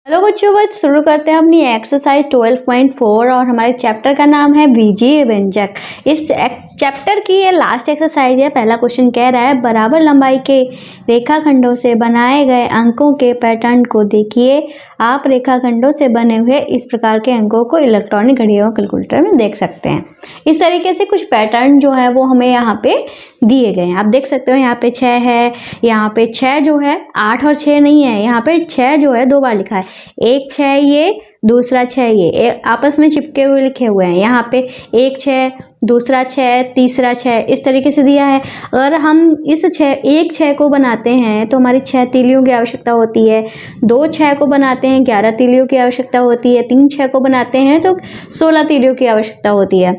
Hello बच्चों, बस शुरू करते हैं अपनी एक्सरसाइज 12.4 और हमारे चैप्टर का नाम है बीजीय व्यंजक। इस चैप्टर की ये लास्ट एक्सरसाइज है। पहला क्वेश्चन कह रहा है बराबर लंबाई के रेखाखंडों से बनाए गए अंकों के पैटर्न को देखिए। आप रेखाखंडों से बने हुए इस प्रकार के अंकों को इलेक्ट्रॉनिक घड़ी और कैलकुलेटर में देख सकते हैं। इस तरीके से कुछ पैटर्न जो है वो हमें यहाँ पे दिए गए हैं। आप देख सकते हो यहाँ पे 6 है, यहाँ पे 6 जो है 8 और 6 नहीं है, यहाँ पे 6 जो है 2 बार लिखा है। एक 6 ये, दूसरा 6 ये आपस में चिपके हुए लिखे हुए हैं। यहाँ पे एक 6, दूसरा 6, तीसरा 6, इस तरीके से दिया है। अगर हम इस एक 6 को बनाते हैं तो हमारी 6 तीलियों की आवश्यकता होती है। 2 6 को बनाते हैं 11 तीलियों की आवश्यकता होती है। 3 6 को बनाते हैं तो 16 तीलियों की आवश्यकता होती है।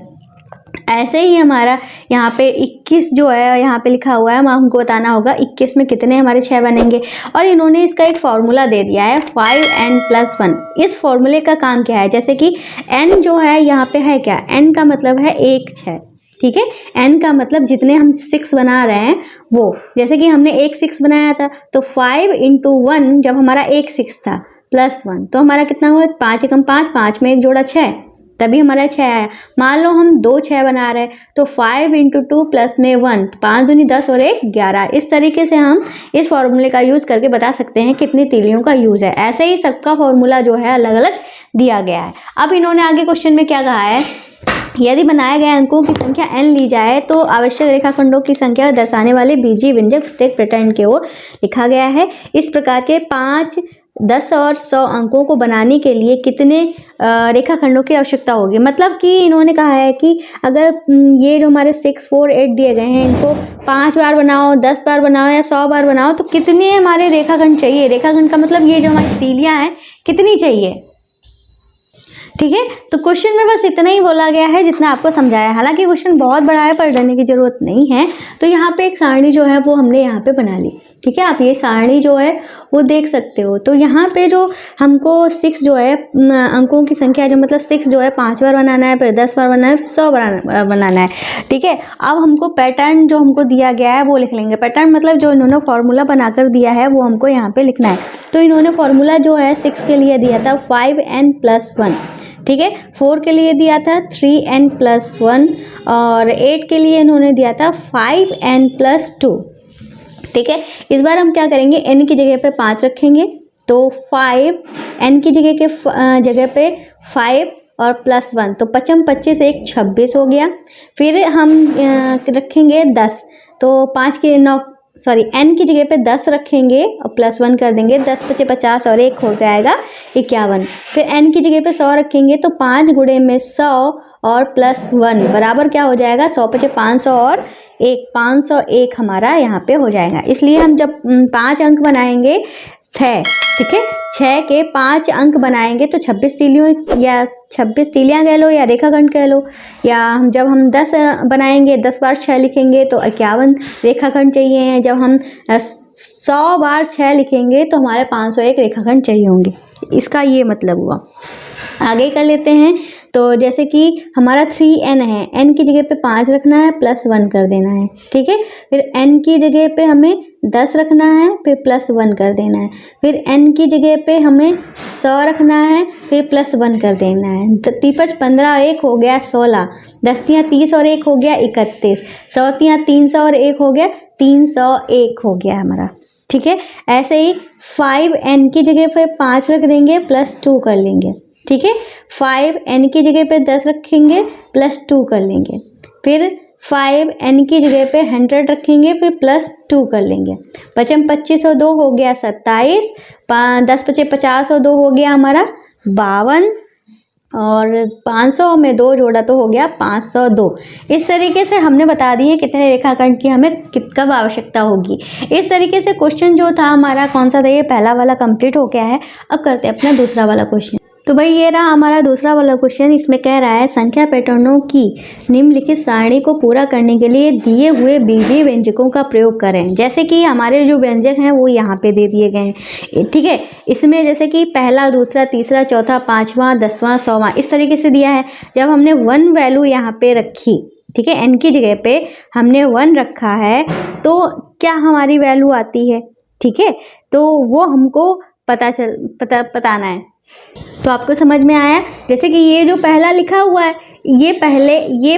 ऐसे ही हमारा यहाँ पे 21 जो है यहाँ पे लिखा हुआ है, हमको बताना होगा 21 में कितने हमारे 6 बनेंगे। और इन्होंने इसका एक फॉर्मूला दे दिया है 5n+1। इस फॉर्मूले का काम क्या है, जैसे कि n जो है यहाँ पे है क्या, n का मतलब है 1 6, ठीक है। n का मतलब जितने हम 6 बना रहे हैं वो, जैसे कि हमने एक 6 बनाया था तो 5 × 1 जब हमारा एक 6 था +1 तो हमारा कितना हुआ 5 एकम 5, 5 में एक जोड़ा 6, तभी हमारा 6 आया। मान लो हम 2 6 बना रहे हैं तो 5 × 2 प्लस में 1, 5 दूनी 10 और 1 11। इस तरीके से हम इस फॉर्मूले का यूज़ करके बता सकते हैं कितनी तीलियों का यूज़ है। ऐसे ही सबका फॉर्मूला जो है अलग अलग दिया गया है। अब इन्होंने आगे क्वेश्चन में क्या कहा है, यदि बनाए गए अंकों की संख्या n ली जाए तो आवश्यक रेखाखंडों की संख्या दर्शाने वाले बीजीय व्यंजक प्रत्येक पैटर्न की ओर लिखा गया है। इस प्रकार के 5, 10 और 100 अंकों को बनाने के लिए कितने रेखाखंडों की आवश्यकता होगी। मतलब कि इन्होंने कहा है कि अगर ये जो हमारे 6 4 8 दिए गए हैं इनको 5 बार बनाओ, 10 बार बनाओ या 100 बार बनाओ तो कितने हमारे रेखाखंड चाहिए। रेखाखंड का मतलब ये जो हमारी तीलियां हैं कितनी चाहिए, ठीक है। तो क्वेश्चन में बस इतना ही बोला गया है जितना आपको समझाया। हालांकि क्वेश्चन बहुत बड़ा है पर डरने की जरूरत नहीं है। तो यहाँ पे एक सारणी जो है वो हमने यहाँ पे बना ली, ठीक है। आप ये सारणी जो है वो देख सकते हो। तो यहाँ पे जो हमको 6 जो है अंकों की संख्या जो मतलब 6 जो है 5 बार बनाना है, फिर 10 बार बनाना है, फिर 100 बार बनाना है, ठीक है। अब हमको पैटर्न जो हमको दिया गया है वो लिख लेंगे। पैटर्न मतलब जो इन्होंने फॉर्मूला बनाकर दिया है वो हमको यहाँ पे लिखना है। तो इन्होंने फॉर्मूला जो है 6 के लिए दिया था 5n+1, ठीक है। 4 के लिए दिया था 3n+1 और 8 के लिए इन्होंने दिया था 5n+2, ठीक है। इस बार हम क्या करेंगे, n की जगह पे 5 रखेंगे तो 5 n की जगह पे 5 और +1 तो 5 25 1 26 हो गया। फिर हम रखेंगे 10 तो 5 के 9 n की जगह पे 10 रखेंगे और +1 कर देंगे, 10 × 50 और 1 हो जाएगा 51। फिर n की जगह पे 100 रखेंगे तो 5 × 100 और +1 बराबर क्या हो जाएगा 100 × 500 और 1, 501 हमारा यहाँ पे हो जाएगा। इसलिए हम जब 5 अंक बनाएंगे 6, ठीक है, 6 के 5 अंक बनाएंगे तो 26 तीलियों या 26 तीलियाँ कह लो या रेखाखंड कह लो, या जब हम 10 बनाएंगे 10 बार 6 लिखेंगे तो 51 रेखाखंड चाहिए। जब हम 100 बार 6 लिखेंगे तो हमारे 501 रेखाखंड चाहिए होंगे। इसका ये मतलब हुआ। आगे कर लेते हैं। तो जैसे कि हमारा 3n है, n की जगह पे 5 रखना है, +1 कर देना है, ठीक है। फिर n की जगह पे हमें 10 रखना है, फिर +1 कर देना है। फिर n की जगह पे हमें 100 रखना है, फिर +1 कर देना है। 3 15 1 हो गया 16, 10 30 और 1 हो गया 31, 100 300 और 1 हो गया 301 हो गया हमारा, ठीक है। ऐसे ही 5n की जगह पे 5 रख देंगे, +2 कर लेंगे, ठीक है। 5n की जगह पे 10 रखेंगे, +2 कर लेंगे। फिर 5n की जगह पे 100 रखेंगे, फिर +2 कर लेंगे। 5 25 और 2 हो गया 27, 10 × 50 और 2 हो गया हमारा 52 और 500 में 2 जोड़ा तो हो गया 502। इस तरीके से हमने बता दिए कितने रेखाखंड की हमें कब आवश्यकता होगी। इस तरीके से क्वेश्चन जो था हमारा कौन सा था, ये पहला वाला कंप्लीट हो गया है। अब करते हैं अपना दूसरा वाला क्वेश्चन। तो भाई ये रहा हमारा दूसरा वाला क्वेश्चन। इसमें कह रहा है संख्या पैटर्नों की निम्नलिखित सारणी को पूरा करने के लिए दिए हुए बीजीय व्यंजकों का प्रयोग करें। जैसे कि हमारे जो व्यंजक हैं वो यहाँ पे दे दिए गए हैं, ठीक है। इसमें जैसे कि पहला, दूसरा, तीसरा, चौथा, 5वां, 10वां, 100वां इस तरीके से दिया है। जब हमने 1 वैल्यू यहाँ पे रखी, ठीक है, n की जगह पे हमने 1 रखा है तो क्या हमारी वैल्यू आती है, ठीक है। तो वो हमको बताना है। तो आपको समझ में आया? जैसे कि ये जो पहला लिखा हुआ है, ये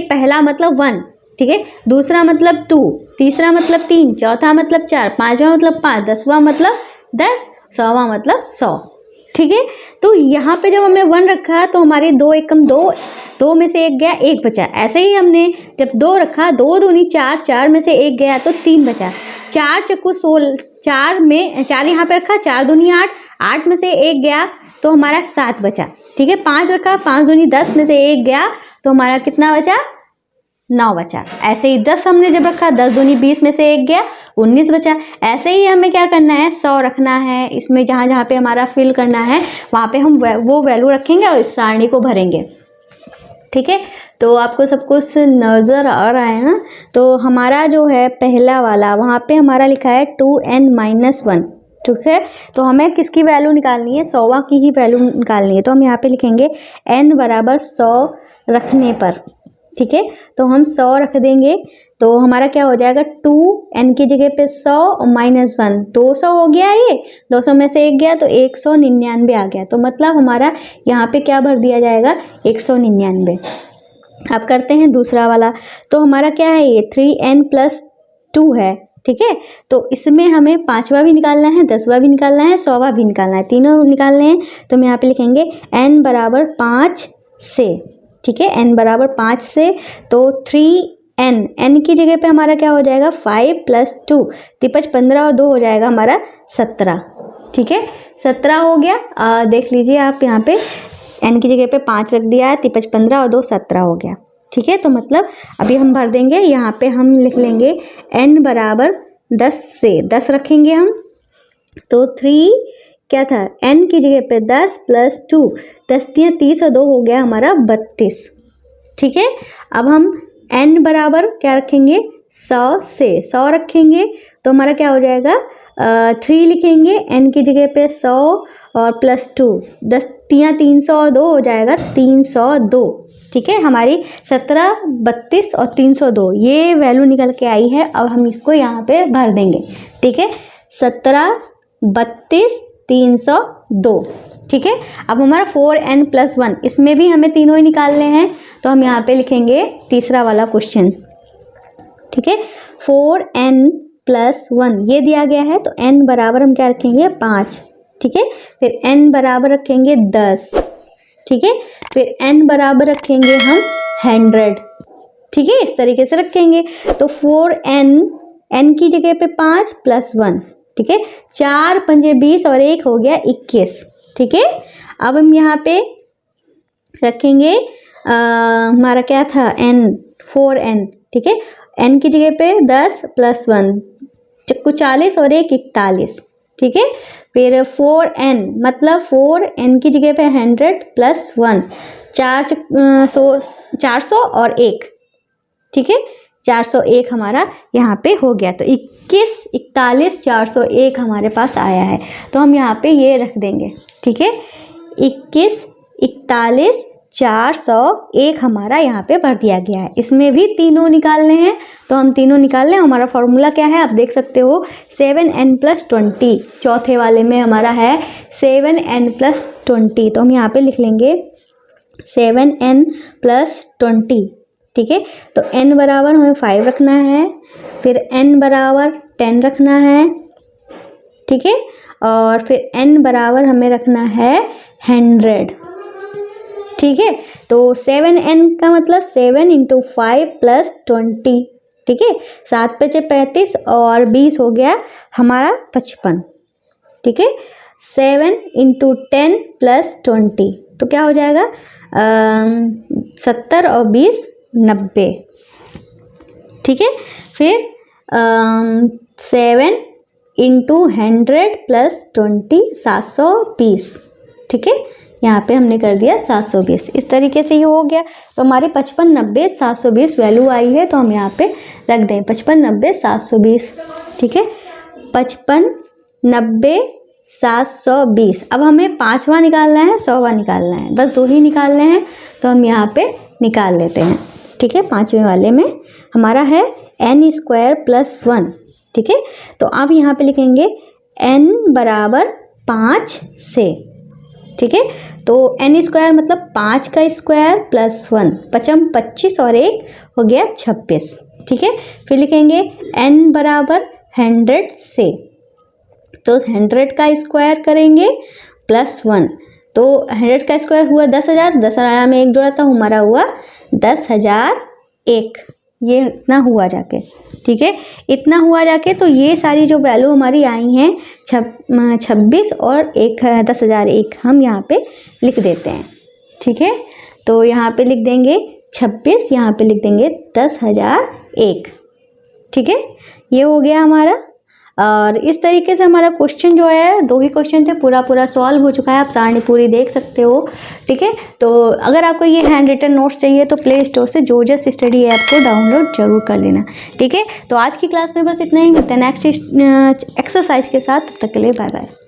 पहला मतलब 1, ठीक है, दूसरा मतलब 2, तीसरा मतलब 3, चौथा मतलब 4, पांचवा मतलब 5, 10वां मतलब 10, 100वां मतलब 100, ठीक है। तो यहाँ पे जब हमने 1 रखा तो हमारे 2 एकम 2, 2 में से 1 गया, 1 बचा। ऐसे ही हमने जब 2 रखा, 2 दूनी 4, 4 में से 1 गया तो 3 बचा। 4 चक्कू 16, 4 में 4 यहाँ पे रखा, 4 दूनी 8, 8 में से 1 गया तो हमारा 7 बचा, ठीक है। 5 रखा, 5 दूनी 10 में से 1 गया तो हमारा कितना बचा? 9 बचा। ऐसे ही 10 हमने जब रखा, 10 दूनी 20 में से 1 गया, 19 बचा। ऐसे ही हमें क्या करना है? 100 रखना है। इसमें जहाँ जहाँ पे हमारा फिल करना है वहाँ पे हम वो वैल्यू रखेंगे और इस सारणी को भरेंगे, ठीक है। तो आपको सब कुछ नज़र आ रहा है ना? तो हमारा जो है पहला वाला, वहाँ पे हमारा लिखा है 2n-1, ठीक है। तो हमें किसकी वैल्यू निकालनी है? 100वां की ही वैल्यू निकालनी है। तो हम यहाँ पे लिखेंगे n बराबर 100 रखने पर, ठीक है। तो हम 100 रख देंगे तो हमारा क्या हो जाएगा? 2n की जगह पे 100 और -1, 200 हो गया। ये 200 में से 1 गया तो 199 आ गया। तो मतलब हमारा यहाँ पे क्या भर दिया जाएगा? 199। अब करते हैं दूसरा वाला। तो हमारा क्या है? ये 3n+2 है, ठीक है। तो इसमें हमें 5वां भी निकालना है, 10वां भी निकालना है, 100वां भी निकालना है, तीनों निकालने हैं। तो हम यहाँ पे लिखेंगे n बराबर 5 से, ठीक है, n बराबर 5 से। तो 3n, n की जगह पे हमारा क्या हो जाएगा? 5 + 2, 3×5 = 15 और 2 हो जाएगा हमारा 17, ठीक है। 17 हो गया। देख लीजिए आप यहाँ पे n की जगह पे 5 रख दिया है, 3×5 = 15 और 2 17 हो गया, ठीक है। तो मतलब अभी हम भर देंगे। यहाँ पे हम लिख लेंगे n बराबर 10 से, 10 रखेंगे हम। तो 3 क्या था? n की जगह पे 10 + 2, 10 × 30 और 2 हो गया हमारा 32, ठीक है। अब हम n बराबर क्या रखेंगे? 100 से, 100 रखेंगे तो हमारा क्या हो जाएगा? 3 लिखेंगे, n की जगह पे 100 और +2, 10 × 300 और 2 हो जाएगा 302, ठीक है। हमारी 17, 32 और 302 ये वैल्यू निकल के आई है। अब हम इसको यहाँ पे भर देंगे, ठीक है। 17, 32, 302, ठीक है। अब हमारा 4n+1, इसमें भी हमें तीनों ही निकालने हैं। तो हम यहाँ पे लिखेंगे तीसरा वाला क्वेश्चन, ठीक है। 4n+1 ये दिया गया है। तो n बराबर हम क्या रखेंगे? 5, ठीक है। फिर n बराबर रखेंगे 10, ठीक है। फिर n बराबर रखेंगे हम 100, ठीक है। इस तरीके से रखेंगे। तो 4n, n की जगह पे 5 + 1, ठीक है। 4 × 5 = 20 और 1 हो गया 21, ठीक है। अब हम यहाँ पे रखेंगे हमारा क्या था? n, 4n, ठीक है। n की जगह पे 10 + 1, चक्कू 40 और 1 41, ठीक है। फिर 4n मतलब 4n की जगह पे 100 + 1, 400 और 1, ठीक है, 401 हमारा यहाँ पे हो गया। तो 21, 41, 401 हमारे पास आया है। तो हम यहाँ पे ये रख देंगे, ठीक है। 21, 41, 401 हमारा यहाँ पे भर दिया गया है। इसमें भी तीनों निकालने हैं तो हम तीनों निकाल लें। हमारा फॉर्मूला क्या है? आप देख सकते हो 7n+20, चौथे वाले में हमारा है 7n+20। तो हम यहाँ पे लिख लेंगे 7n+20, ठीक है। तो n बराबर हमें 5 रखना है, फिर n बराबर 10 रखना है, ठीक है। और फिर n बराबर हमें रखना है 100, ठीक है। तो 7n का मतलब 7 × 5 + 20, ठीक है। 7 × 5 = 35 और 20 हो गया हमारा 55, ठीक है। 7 × 10 + 20 तो क्या हो जाएगा? 70 और 20 90, ठीक है। फिर 7 × 100 + 20 720, ठीक है। यहाँ पे हमने कर दिया 720। इस तरीके से ये हो गया। तो हमारे 55, 90, 720 वैल्यू आई है। तो हम यहाँ पे रख दें 55, 90, 720, ठीक है। 55, 90, 720। अब हमें 5वां निकालना है, 100वां निकालना है, बस 2 ही निकालने हैं। तो हम यहाँ पे निकाल लेते हैं, ठीक है। 5वें वाले में हमारा है n² + 1, ठीक है। तो अब यहाँ पे लिखेंगे n बराबर 5 से, ठीक है। तो n स्क्वायर मतलब 5 का स्क्वायर प्लस 1, 5 25 और 1 हो गया 26, ठीक है। फिर लिखेंगे n बराबर 100 से, तो 100 का स्क्वायर करेंगे प्लस 1, तो 100 का स्क्वायर हुआ 10,000, 10,000 में 1 जोड़ा था, हमारा हुआ 10,001, ये इतना हुआ जाके, ठीक है। इतना हुआ जाके तो ये सारी जो वैल्यू हमारी आई हैं 26 और 10,001 हम यहाँ पे लिख देते हैं, ठीक है। तो यहाँ पे लिख देंगे 26, यहाँ पे लिख देंगे 10,001, ठीक है। ये हो गया हमारा। और इस तरीके से हमारा क्वेश्चन जो है, 2 ही क्वेश्चन थे, पूरा सॉल्व हो चुका है, आप सारणी पूरी देख सकते हो, ठीक है। तो अगर आपको ये हैंड रिटन नोट्स चाहिए तो प्ले स्टोर से जोजस स्टडी ऐप को डाउनलोड जरूर कर लेना, ठीक है। तो आज की क्लास में बस इतना ही, मिलते हैं नेक्स्ट एक्सरसाइज के साथ, तब तक के लिए बाय बाय।